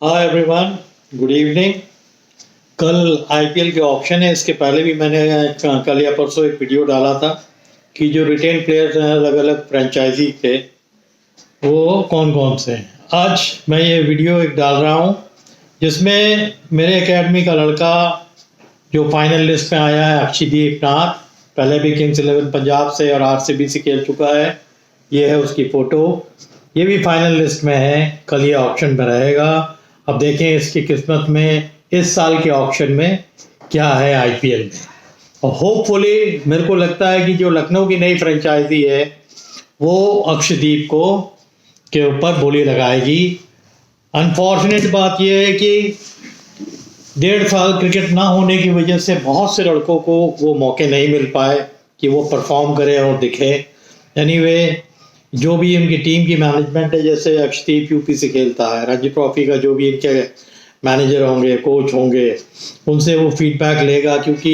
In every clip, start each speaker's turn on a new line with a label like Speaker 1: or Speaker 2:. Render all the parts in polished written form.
Speaker 1: Hi everyone, good evening. कल IPL के option है। इसके पहले भी मैंने कल या परसों एक वीडियो डाला था कि जो रिटेन प्लेयर्स हैं अलग अलग फ्रेंचाइजी के, वो कौन कौन से हैं। आज मैं ये वीडियो एक डाल रहा हूँ जिसमें मेरे एकेडमी का लड़का जो फाइनल लिस्ट में आया है, अक्षदीप नाथ, पहले भी किंग्स 11 पंजाब से और आरसीबी से खेल चुका है। ये है उसकी फ़ोटो, ये भी फाइनल लिस्ट में है। कल ये ऑप्शन में रहेगा। अब देखें इसकी किस्मत में इस साल के ऑक्शन में क्या है आईपीएल में। और होपफुली मेरे को लगता है कि जो लखनऊ की नई फ्रेंचाइजी है वो अक्षदीप को के ऊपर बोली लगाएगी। अनफॉर्चुनेट बात यह है कि 1.5 साल क्रिकेट ना होने की वजह से बहुत से लड़कों को वो मौके नहीं मिल पाए कि वो परफॉर्म करे और दिखे। एनीवे, जो भी इनकी टीम की मैनेजमेंट है, जैसे अक्षदीप यूपी से खेलता है, रणजी ट्रॉफी का जो भी इनके मैनेजर होंगे, कोच होंगे, उनसे वो फीडबैक लेगा। क्योंकि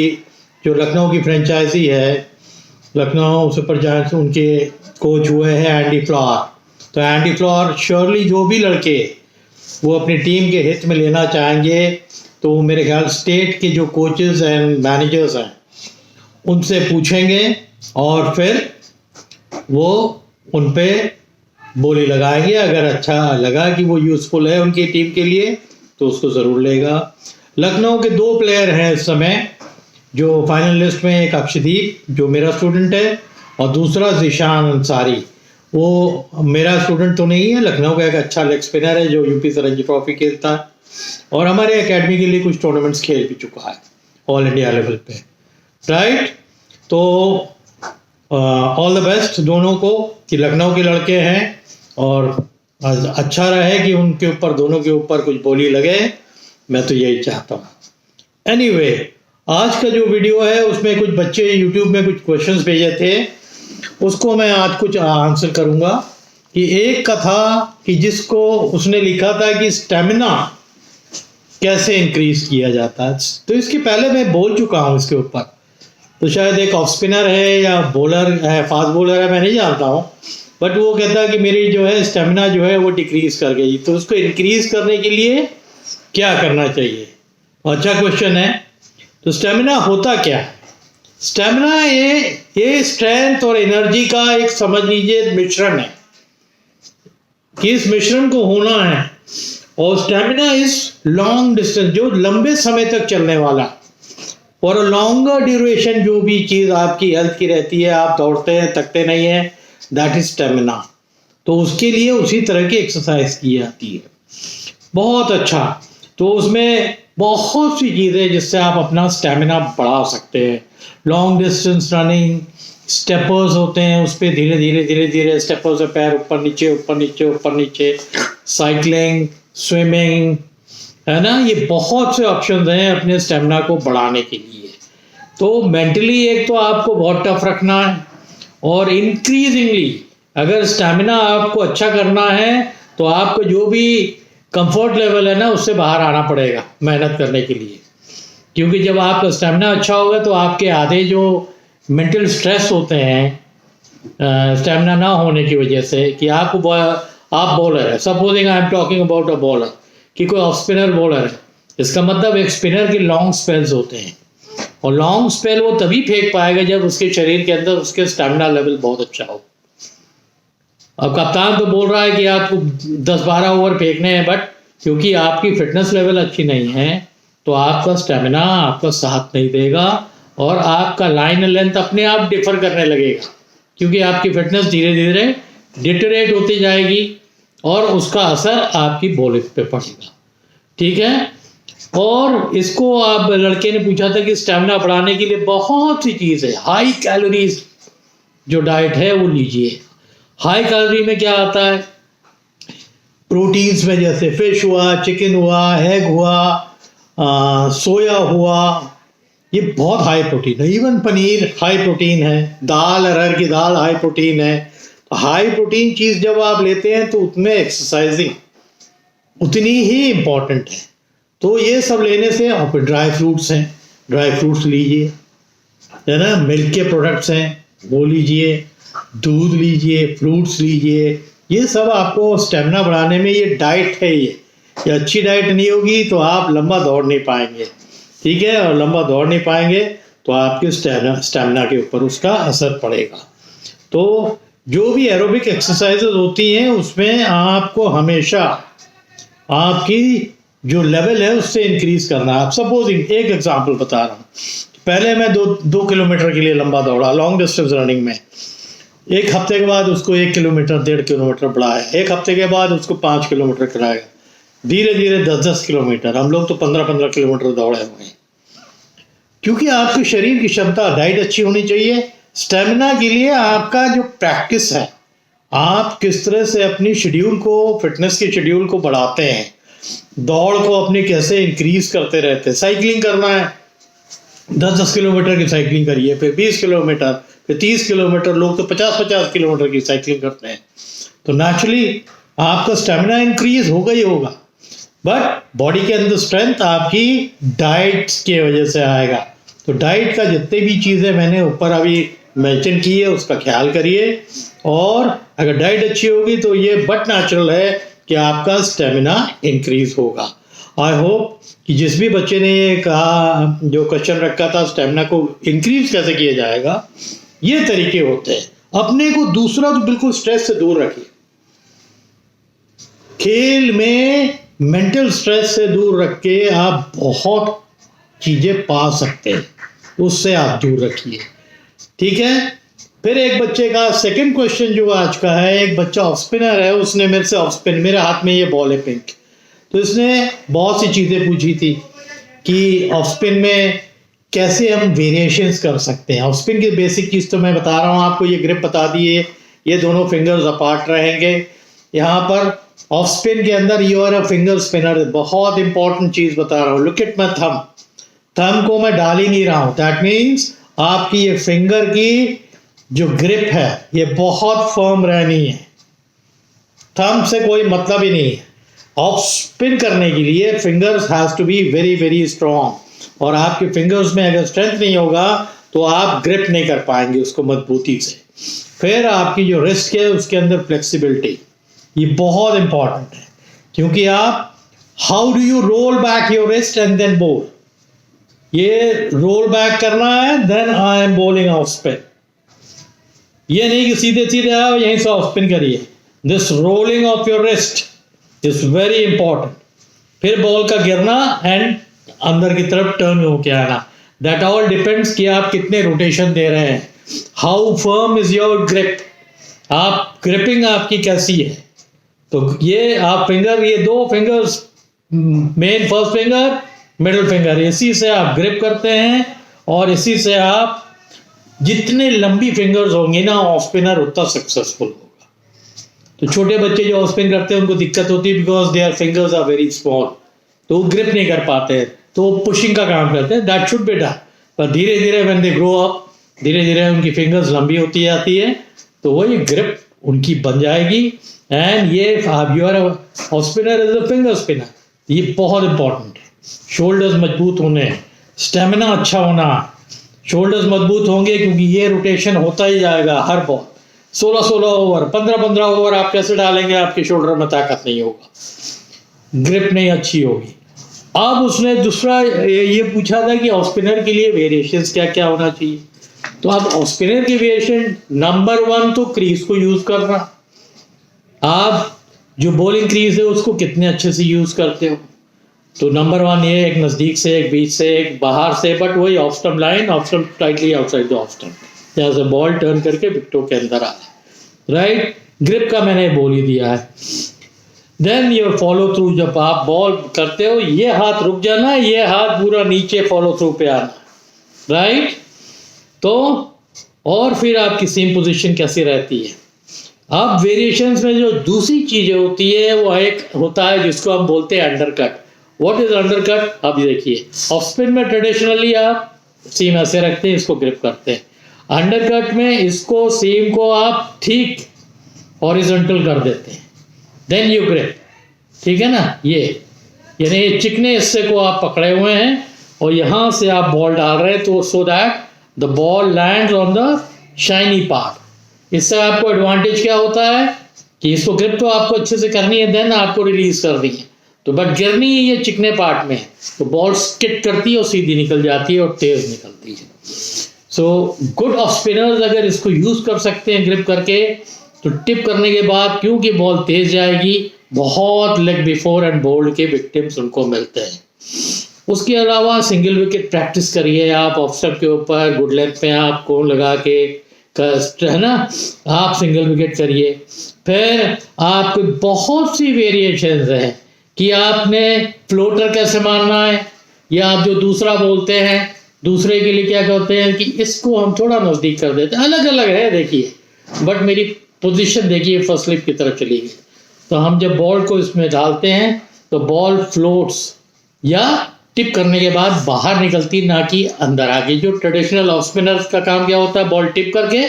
Speaker 1: जो लखनऊ की फ्रेंचाइजी है, लखनऊ सुपर जायंट्स, उनके कोच हुए हैं एंडी फ्लावर। तो एंडी फ्लावर श्योरली जो भी लड़के वो अपनी टीम के हित में लेना चाहेंगे, तो मेरे ख्याल स्टेट के जो कोचेस एंड मैनेजर्स हैं उनसे पूछेंगे और फिर वो उन पे बोली लगाएंगे। अगर अच्छा लगा कि वो यूज़फुल है उनकी टीम के लिए तो उसको ज़रूर लेगा। लखनऊ के 2 प्लेयर हैं इस समय जो फाइनल लिस्ट में, एक अक्षदीप जो मेरा स्टूडेंट है और दूसरा ज़ीशान अंसारी। वो मेरा स्टूडेंट तो नहीं है, लखनऊ का एक अच्छा लेग स्पिनर है जो यूपी से रणजी ट्रॉफी खेलता है और हमारे एकेडमी के लिए कुछ टूर्नामेंट्स खेल भी चुका है ऑल इंडिया लेवल पे, राइट। तो ऑल द बेस्ट दोनों को कि लखनऊ के लड़के हैं और अच्छा रहे कि उनके ऊपर, दोनों के ऊपर कुछ बोली लगे। मैं तो यही चाहता हूँ। एनीवे, आज का जो वीडियो है उसमें कुछ बच्चे यूट्यूब में कुछ क्वेश्चंस भेजे थे, उसको मैं आज कुछ आंसर करूँगा। कि एक का था कि जिसको उसने लिखा था कि स्टेमिना कैसे इंक्रीज किया जाता है। तो इसके पहले मैं बोल चुका हूँ इसके ऊपर। तो शायद एक ऑफ स्पिनर है या बॉलर है, फास्ट बॉलर है, मैं नहीं जानता हूँ, बट वो कहता है कि मेरी जो है स्टेमिना जो है वो डिक्रीज कर गई। तो उसको इंक्रीज करने के लिए क्या करना चाहिए? अच्छा क्वेश्चन है। तो स्टेमिना होता क्या है? स्टेमिना ये स्ट्रेंथ और एनर्जी का एक, समझ लीजिए, मिश्रण है कि इस मिश्रण को होना है। और स्टेमिना इज लॉन्ग डिस्टेंस, जो लंबे समय तक चलने वाला और लॉन्गर ड्यूरेशन, जो भी चीज़ आपकी हेल्थ की रहती है, आप दौड़ते हैं, थकते नहीं हैं, दैट इज स्टेमिना। तो उसके लिए उसी तरह की एक्सरसाइज की जाती है। बहुत अच्छा। तो उसमें बहुत सी चीज़ें जिससे आप अपना स्टेमिना बढ़ा सकते हैं। लॉन्ग डिस्टेंस रनिंग, स्टेपर्स होते हैं, उस पर धीरे धीरे धीरे धीरे स्टेपर्स से पैर ऊपर नीचे ऊपर नीचे ऊपर नीचे, साइकिलिंग, स्विमिंग, है ना। ये बहुत से ऑप्शंस हैं अपने स्टेमिना को बढ़ाने के लिए। तो मेंटली एक तो आपको बहुत टफ रखना है और इंक्रीजिंगली अगर स्टेमिना आपको अच्छा करना है तो आपको जो भी कंफर्ट लेवल है ना उससे बाहर आना पड़ेगा मेहनत करने के लिए। क्योंकि जब आपका स्टेमिना अच्छा होगा तो आपके आधे जो मेंटल स्ट्रेस होते हैं स्टेमिना ना होने की वजह से, कि आप बॉलर है, supposing I am talking about a bowler, कि कोई ऑफ स्पिनर बॉलर है, इसका मतलब एक स्पिनर के लॉन्ग स्पेल्स होते हैं और लॉन्ग स्पेल वो तभी फेंक पाएगा जब उसके शरीर के अंदर उसके स्टेमिना लेवल बहुत अच्छा हो। अब कप्तान तो बोल रहा है कि आपको 10-12 ओवर फेंकने हैं, बट क्योंकि आपकी फिटनेस लेवल अच्छी नहीं है तो आपका स्टेमिना आपका साथ नहीं देगा और आपका लाइन लेंथ अपने आप डिफर करने लगेगा, क्योंकि आपकी फिटनेस धीरे धीरे डिटेरेट होती जाएगी और उसका असर आपकी बॉलिंग पे पड़ेगा। ठीक है। और इसको आप, लड़के ने पूछा था कि स्टेमिना बढ़ाने के लिए बहुत सी चीज़ है। हाई कैलोरीज जो डाइट है वो लीजिए। हाई कैलोरी में क्या आता है? प्रोटीन्स में जैसे फिश हुआ, चिकन हुआ, एग हुआ, सोया हुआ, ये बहुत हाई प्रोटीन है। इवन पनीर हाई प्रोटीन है, दाल, अरहर की दाल हाई प्रोटीन है। तो हाई प्रोटीन चीज़ जब आप लेते हैं तो उसमें एक्सरसाइजिंग उतनी ही इम्पॉर्टेंट है। तो ये सब लेने से, आप ड्राई फ्रूट्स हैं, ड्राई फ्रूट्स लीजिए, है ना। मिल्क के प्रोडक्ट्स हैं वो लीजिए, दूध लीजिए, फ्रूट्स लीजिए, ये सब आपको स्टेमिना बढ़ाने में, ये डाइट है, ये अच्छी डाइट नहीं होगी तो आप लंबा दौड़ नहीं पाएंगे, ठीक है, और लंबा दौड़ नहीं पाएंगे तो आपके स्टेमिना के ऊपर उसका असर पड़ेगा। तो जो भी एरोबिक एक्सरसाइजेज होती हैं उसमें आपको हमेशा आपकी जो लेवल है उससे इंक्रीज करना है। आप सपोज एक एग्जांपल बता रहा हूँ, पहले मैं 2 किलोमीटर के लिए लंबा दौड़ा लॉन्ग डिस्टेंस रनिंग में, एक हफ्ते के बाद उसको 1 किलोमीटर 1.5 किलोमीटर बढ़ाया, एक हफ्ते के बाद उसको 5 किलोमीटर कराया, धीरे धीरे 10-10 किलोमीटर, हम लोग तो 15-15 किलोमीटर दौड़े हुए हैं। क्योंकि आपके शरीर की क्षमता, डाइट अच्छी होनी चाहिए। स्टेमिना के लिए आपका जो प्रैक्टिस है, आप किस तरह से अपनी शेड्यूल को, फिटनेस के शेड्यूल को बढ़ाते हैं, दौड़ को अपनी कैसे इंक्रीज करते रहते हैं। साइकिलिंग करना है, 10-10 किलोमीटर की साइकिलिंग करिए, फिर 20 किलोमीटर, फिर 30 किलोमीटर, लोग तो 50-50 किलोमीटर की साइकिलिंग करते हैं। तो नेचुरली आपका स्टेमिना इंक्रीज होगा ही होगा, बट बॉडी के अंदर स्ट्रेंथ आपकी डाइट की वजह से आएगा। तो डाइट का जितने भी चीज़ें मैंने ऊपर अभी मेंशन की है उसका ख्याल करिए, और अगर डाइट अच्छी होगी तो ये बट नेचुरल है कि आपका स्टेमिना इंक्रीज होगा। आई होप कि जिस भी बच्चे ने ये कहा, जो क्वेश्चन रखा था स्टेमिना को इंक्रीज कैसे किया जाएगा, ये तरीके होते हैं। अपने को दूसरा तो बिल्कुल स्ट्रेस से दूर रखिए। खेल में मेंटल स्ट्रेस से दूर रख के आप बहुत चीजें पा सकते हैं, उससे आप दूर रखिए, ठीक है। फिर एक बच्चे का सेकंड क्वेश्चन जो आज का है, एक बच्चा ऑफ स्पिनर है, उसने मेरे से ऑफ स्पिन, मेरे हाथ में ये बॉल है पिंक, तो इसने बहुत सी चीज़ें पूछी थी कि ऑफ स्पिन में कैसे हम वेरिएशंस कर सकते हैं। ऑफ स्पिन की बेसिक चीज़ तो मैं बता रहा हूँ आपको, ये ग्रिप बता दिए, ये दोनों फिंगर्स अपार्ट रहेंगे। यहाँ पर ऑफ स्पिन के अंदर you are a finger spinner, बहुत इंपॉर्टेंट चीज़ बता रहा हूँ। Look at my thumb, thumb को मैं डाल ही नहीं रहा हूँ, दैट मीन्स आपकी ये फिंगर की जो ग्रिप है ये बहुत फर्म रहनी है, थंब से कोई मतलब ही नहीं है। ऑफ स्पिन करने के लिए fingers has to be very very strong, और आपके फिंगर्स में अगर स्ट्रेंथ नहीं होगा तो आप ग्रिप नहीं कर पाएंगे उसको मजबूती से। फिर आपकी जो रिस्ट है उसके अंदर फ्लेक्सिबिलिटी, ये बहुत इंपॉर्टेंट है, क्योंकि आप how do you roll back your wrist and then bowl, ये रोल बैक करना है, then I am bowling off spin. ये नहीं कि सीधे सीधे आओ यहीं से ऑफ स्पिन करिए। This rolling of your wrist is very important. फिर बॉल का गिरना एंड अंदर की तरफ टर्न होके आना, दैट ऑल डिपेंड्स कि आप कितने रोटेशन दे रहे हैं, how firm is your grip, आप ग्रिपिंग आपकी कैसी है। तो ये आप फिंगर, ये 2 fingers, main first finger, middle finger, इसी से आप ग्रिप करते हैं, और इसी से आप जितने लंबी फिंगर्स होंगी ना ऑफ स्पिनर उतना सक्सेसफुल होगा। तो छोटे बच्चे जो ऑफ स्पिन करते हैं उनको दिक्कत होती है, because their fingers are very small, तो वो ग्रिप नहीं कर पाते हैं, तो पुशिंग का काम करते हैं, दैट शुड बी डन। पर धीरे धीरे व्हेन दे ग्रो अप, धीरे धीरे उनकी फिंगर्स लंबी होती जाती है, तो वही ग्रिप उनकी बन जाएगी। एंड ये you are off spinner is a finger spinner, ये बहुत इंपॉर्टेंट है। शोल्डर्स मजबूत होने हैं, स्टेमिना अच्छा होना, शोल्डर्स मजबूत होंगे क्योंकि ये रोटेशन होता ही जाएगा हर बॉल। 16-16 ओवर, 15-15 ओवर आप कैसे डालेंगे, आपके शोल्डर में ताकत नहीं होगा, ग्रिप नहीं अच्छी होगी। अब उसने दूसरा ये पूछा था कि ऑफ स्पिनर के लिए वेरिएशंस क्या क्या होना चाहिए। तो अब ऑफ स्पिनर की वेरिएशन नंबर 1 तो क्रीज को यूज करना, आप जो बॉलिंग क्रीज है उसको कितने अच्छे से यूज करते हो। तो नंबर 1 ये, एक नज़दीक से, एक बीच से, एक बाहर से, बट वही off stump line, off stump slightly outside the off stump, जहाँ से बॉल टर्न करके विकेटों के अंदर आ जाए, राइट। ग्रिप का मैंने बोल ही दिया है। देन ये फॉलो थ्रू, जब आप बॉल करते हो ये हाथ रुक जाना, ये हाथ पूरा नीचे फॉलो थ्रू पे आना, राइट। तो और फिर आपकी सेम पोजीशन कैसी रहती है। अब वेरिएशंस में जो दूसरी चीज़ें होती है वो एक होता है जिसको हम बोलते हैं अंडरकट। व्हाट इज अंडरकट, अब देखिए ऑफ स्पिन में ट्रेडिशनली आप सीम ऐसे रखते हैं, इसको ग्रिप करते हैं। अंडरकट में इसको सीम को आप ठीक हॉरिजॉन्टल कर देते हैं, देन यू ग्रिप, ठीक है ना। ये यानी चिकने हिस्से को आप पकड़े हुए हैं और यहाँ से आप बॉल डाल रहे हैं, तो so that the ball lands on the shiny part. इससे आपको एडवांटेज क्या होता है कि इसको ग्रिप तो आपको अच्छे से करनी है, देन आपको रिलीज करनी है, तो बट गिरनी ये चिकने पार्ट में है, तो बॉल स्किट करती है और सीधी निकल जाती है और तेज निकलती है। सो गुड ऑफ स्पिनर्स अगर इसको यूज कर सकते हैं ग्रिप करके, तो टिप करने के बाद क्योंकि बॉल तेज जाएगी, बहुत लेग बिफोर एंड बोल्ड के विक्टिम्स उनको मिलते हैं। उसके अलावा सिंगल विकेट प्रैक्टिस करिए आप ऑफ स्टंप के ऊपर, गुड लेंथ पे आप कोन लगा के, है ना, आप सिंगल विकेट करिए। फिर आपको बहुत सी वेरिएशंस हैं कि आपने फ्लोटर कैसे मारना है, या आप जो दूसरा बोलते हैं, दूसरे के लिए क्या कहते हैं कि इसको हम थोड़ा नज़दीक कर देते हैं, अलग अलग है देखिए, बट मेरी पोजीशन देखिए फर्स्ट स्लिप की तरफ चली गई। तो हम जब बॉल को इसमें डालते हैं तो बॉल फ्लोट्स या टिप करने के बाद बाहर निकलती, ना कि अंदर आके। जो ट्रेडिशनल ऑफ स्पिनर्स का काम क्या होता है, बॉल टिप करके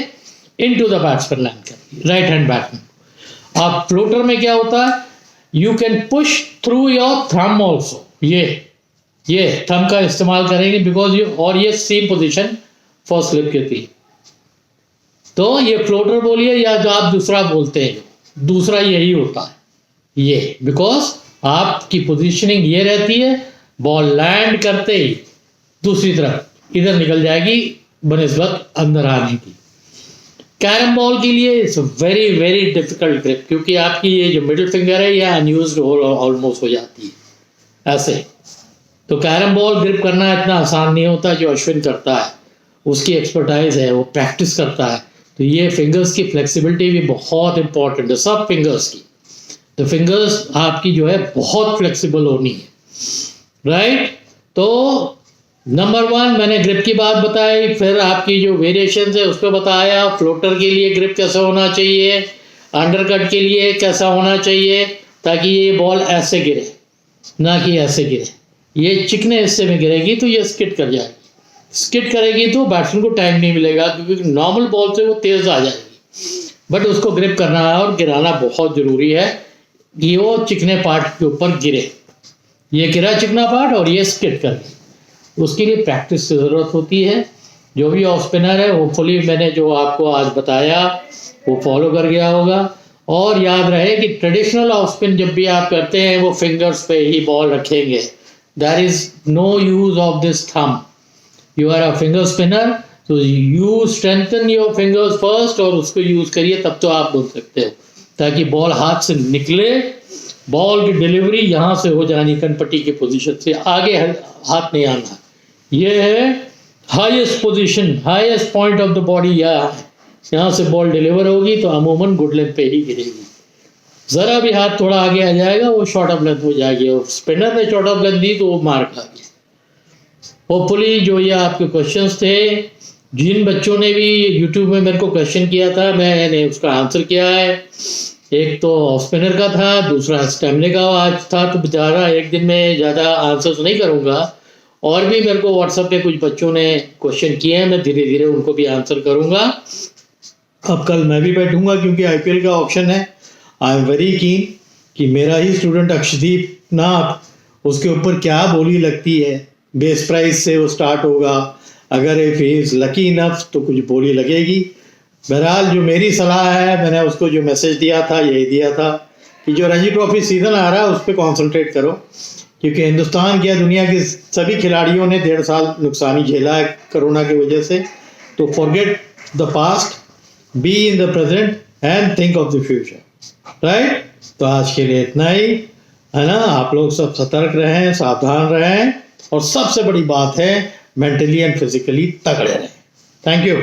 Speaker 1: इनटू द बैट्समैन लैंड करती, राइट हैंड बैट्समैन। अब फ्लोटर में क्या होता है, you can push through your thumb also, ये थंब का इस्तेमाल करेंगे बिकॉज यू, और ये सेम पोजीशन फर्स्ट स्लिप की थी। तो ये फ्लोटर बोलिए या जो आप दूसरा बोलते हैं, दूसरा यही होता है ये, बिकॉज आपकी पोजीशनिंग ये रहती है, बॉल लैंड करते ही दूसरी तरफ इधर निकल जाएगी बनिस्बत अंदर आने की। कैरम बॉल के लिए it's very very difficult grip, क्योंकि आपकी ये जो मिडिल फिंगर है ये अनयूज्ड ऑलमोस्ट हो जाती है ऐसे। तो कैरम बॉल ग्रिप करना इतना आसान नहीं होता। जो अश्विन करता है उसकी एक्सपर्टाइज है, वो प्रैक्टिस करता है, तो ये फिंगर्स की फ्लेक्सिबिलिटी भी बहुत इंपॉर्टेंट है, सब फिंगर्स की। तो फिंगर्स आपकी जो है बहुत फ्लेक्सिबल होनी है, राइट। तो नंबर 1 मैंने ग्रिप की बात बताई, फिर आपकी जो वेरिएशंस है उस पर बताया। फ्लोटर के लिए ग्रिप कैसा होना चाहिए, अंडरकट के लिए कैसा होना चाहिए, ताकि ये बॉल ऐसे गिरे ना कि ऐसे गिरे। ये चिकने हिस्से में गिरेगी तो ये स्किट कर जाएगी, स्किट करेगी तो बैट्समैन को टाइम नहीं मिलेगा, क्योंकि नॉर्मल बॉल से वो तेज आ जाएगी, बट उसको ग्रिप करना है और गिराना बहुत ज़रूरी है कि वो चिकने पार्ट के ऊपर गिरे। ये गिरा चिकना पार्ट और ये स्किट कर, उसके लिए प्रैक्टिस की ज़रूरत होती है। जो भी ऑफ स्पिनर है होपफुली मैंने जो आपको आज बताया वो फॉलो कर गया होगा। और याद रहे कि ट्रेडिशनल ऑफ स्पिन जब भी आप करते हैं वो फिंगर्स पे ही बॉल रखेंगे, there is no use of this thumb. You are a finger spinner, तो you strengthen your fingers first और उसको यूज करिए, तब तो आप बोल सकते हो, ताकि बॉल हाथ से निकले, बॉल की डिलीवरी यहाँ से हो जानी कनपट्टी की पोजीशन से, आगे हाथ नहीं आना। ये है highest position, highest point of the body, यहाँ से बॉल डिलीवर होगी तो अमूमन गुड लेंथ पे ही गिरेगी। ज़रा भी हाथ थोड़ा आगे आ जाएगा वो शॉर्ट ऑफ लेंथ हो जाएगी, और स्पिनर ने शॉर्ट ऑफ लेंथ दी तो वो मार खा गया। होपफुली जो ये आपके क्वेश्चंस थे, जिन बच्चों ने भी यूट्यूब में मेरे को क्वेश्चन किया था मैंने उसका आंसर किया है। एक तो ऑफ स्पिनर का था, दूसरा स्टेमिना का आज था, तो बेचारा एक दिन में ज़्यादा आंसर्स नहीं करूँगा। और भी मेरे को व्हाट्सएप पे कुछ बच्चों ने क्वेश्चन किए हैं, मैं धीरे धीरे उनको भी आंसर करूँगा। अब कल मैं भी बैठूंगा क्योंकि आईपीएल का ऑप्शन है। आई एम वेरी कीन कि मेरा ही स्टूडेंट अक्षदीप नाथ, उसके ऊपर क्या बोली लगती है, बेस प्राइस से वो स्टार्ट होगा, अगर if he is lucky enough तो कुछ बोली लगेगी। बहरहाल जो मेरी सलाह है, मैंने उसको जो मैसेज दिया था यही दिया था कि जो रणजी ट्रॉफी सीज़न आ रहा है उस पर कॉन्सनट्रेट करो, क्योंकि हिंदुस्तान क्या दुनिया के सभी खिलाड़ियों ने 1.5 साल नुकसानी झेला है कोरोना की वजह से। तो forget the past, be in the present and think of the future, right. तो आज के लिए इतना ही है ना। आप लोग सब सतर्क रहें, सावधान रहें, और सबसे बड़ी बात है मेंटली एंड फिजिकली तगड़े रहें। Thank you.